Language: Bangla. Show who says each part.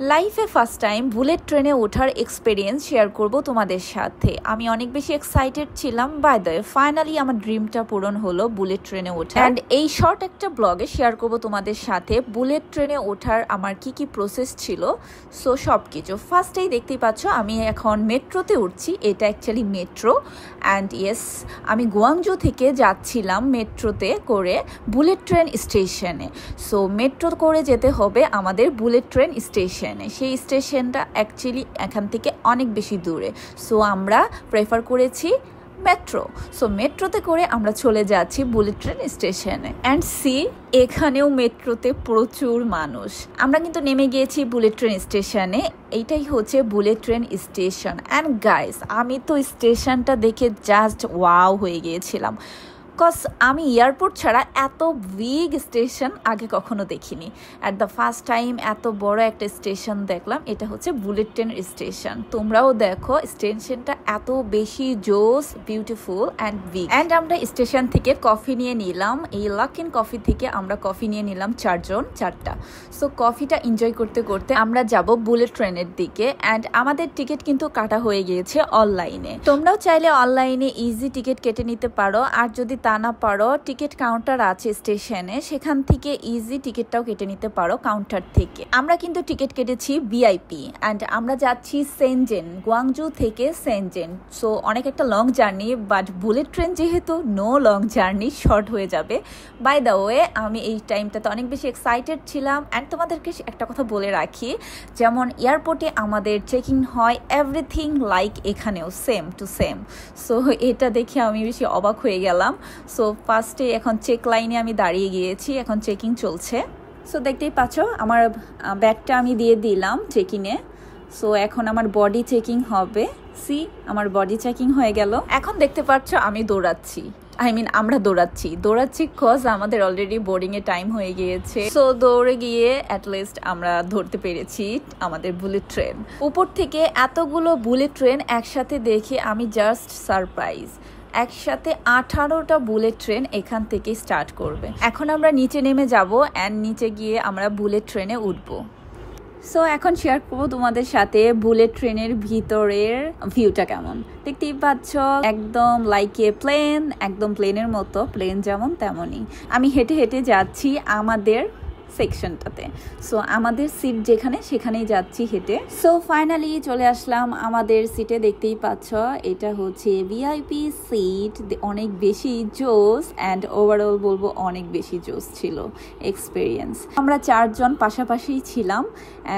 Speaker 1: লাইফে ফার্স্ট টাইম বুলেট ট্রেনে ওঠার এক্সপিরিয়েন্স শেয়ার করব তোমাদের সাথে। আমি অনেক বেশি এক্সাইটেড ছিলাম। বাই দ্য ওয়ে ফাইনালি আমার ড্রিমটা পূরণ হলো বুলেট ট্রেনে ওঠা। অ্যান্ড এই শর্ট একটা ব্লগে শেয়ার করব তোমাদের সাথে বুলেট ট্রেনে ওঠার আমার কি প্রসেস ছিল। সো সব কিছু ফার্স্টেই দেখতেই পাচ্ছ আমি এখন মেট্রোতে উঠছি। এটা অ্যাকচুয়ালি মেট্রো। অ্যান্ড ইয়েস, আমি গুয়াংজু থেকে যাচ্ছিলাম মেট্রোতে করে বুলেট ট্রেন স্টেশনে। সো মেট্রো করে যেতে হবে আমাদের বুলেট ট্রেন স্টেশন। সেই স্টেশনটা অ্যাকচুয়ালি এখান থেকে অনেক বেশি দূরে। সো আমরা প্রেফার করেছি মেট্রো। সো মেট্রোতে করে আমরা চলে যাচ্ছি বুলেট ট্রেন স্টেশনে। অ্যান্ড সি, এখানেও মেট্রোতে প্রচুর মানুষ। আমরা কিন্তু নেমে গিয়েছি বুলেট ট্রেন স্টেশনে। এইটাই হচ্ছে bullet train station. And guys, আমি তো স্টেশনটা দেখে জাস্ট ওয়াও হয়ে গিয়েছিলাম। কজ আমি এয়ারপোর্ট ছাড়া এত বিগ স্টেশন আগে কখনো দেখিনি। অ্যাট দ্য ফার্স্ট টাইম এত বড় একটা স্টেশন দেখলাম। এটা হচ্ছে বুলেট ট্রেন স্টেশন। তোমরাও দেখো স্টেশনটা এত বেশি জোস, বিউটিফুল অ্যান্ড বিগ। অ্যান্ড আমরা স্টেশন থেকে কফি নিয়ে নিলাম। এই লাকিন কফি থেকে আমরা কফি নিয়ে নিলাম চারটা। সো কফিটা এনজয় করতে করতে আমরা যাব বুলেট ট্রেনের দিকে। অ্যান্ড আমাদের টিকিট কিন্তু কাটা হয়ে গিয়েছে অনলাইনে। তোমরাও চাইলে অনলাইনে ইজি টিকিট কেটে নিতে পারো। আর যদি তা না পারো, টিকিট কাউন্টার আছে স্টেশনে, সেখান থেকে ইজি টিকিটটাও কেটে নিতে পারো কাউন্টার থেকে। আমরা কিন্তু টিকিট কেটেছি ভিআইপি। অ্যান্ড আমরা যাচ্ছি সেনজেন, গুয়াংজু থেকে সেনজেন। সো অনেক একটা long journey, but bullet train যেহেতু নো লং জার্নি, শর্ট হয়ে যাবে। বাই দ্য ওয়ে, আমি এই টাইমটাতে অনেক বেশি এক্সাইটেড ছিলাম। অ্যান্ড তোমাদেরকে একটা কথা বলে রাখি, যেমন এয়ারপোর্টে আমাদের চেকিং হয়, এভরিথিং লাইক এখানেও সেম টু সেম। সো এটা দেখে আমি বেশি অবাক হয়ে গেলাম। সো ফার্স্টে এখন চেক লাইনে আমি দাঁড়িয়ে গিয়েছি, এখন চেকিং চলছে। সো দেখতেই পাচ্ছ আমার ব্যাগটা আমি দিয়ে দিলাম চেকিংয়ে। সো এখন আমার বডি চেকিং হবে। সি, আমার বডি চেকিং হয়ে গেল। এখন দেখতে পাচ্ছ আমি দৌড়াচ্ছি, আমরা দৌড়াচ্ছি কজ আমাদের অলরেডি বোর্ডিংয়ে টাইম হয়ে গিয়েছে। সো দৌড়ে গিয়ে অ্যাটলিস্ট আমরা ধরতে পেরেছি আমাদের বুলেট ট্রেন। উপর থেকে এতগুলো বুলেট ট্রেন একসাথে দেখে আমি জাস্ট সারপ্রাইজ। একসাথে 18টা বুলেট ট্রেন এখান থেকে স্টার্ট করবে। এখন আমরা নিচে নেমে যাব অ্যান্ড নিচে গিয়ে আমরা বুলেট ট্রেনে উঠবো। সো এখন শেয়ার করবো তোমাদের সাথে বুলেট ট্রেনের ভিতরের ভিউটা কেমন। দেখতেই পাচ্ছ একদম লাইক এ প্লেন, একদম প্লেনের মতো, প্লেন যেমন তেমনই। আমি হেঁটে হেঁটে যাচ্ছি আমাদের সেকশনটাতে। সো আমাদের সিট যেখানে, সেখানেই যাচ্ছি হেঁটে। সো ফাইনালি চলে আসলাম আমাদের সিটে। দেখতেই পাচ্ছ এটা হচ্ছে ভিআইপি সিট। অনেক বেশি জোস অ্যান্ড ওভারঅল বলবো অনেক বেশি জোস ছিল এক্সপিরিয়েন্স। আমরা 4 জন পাশাপাশি ছিলাম।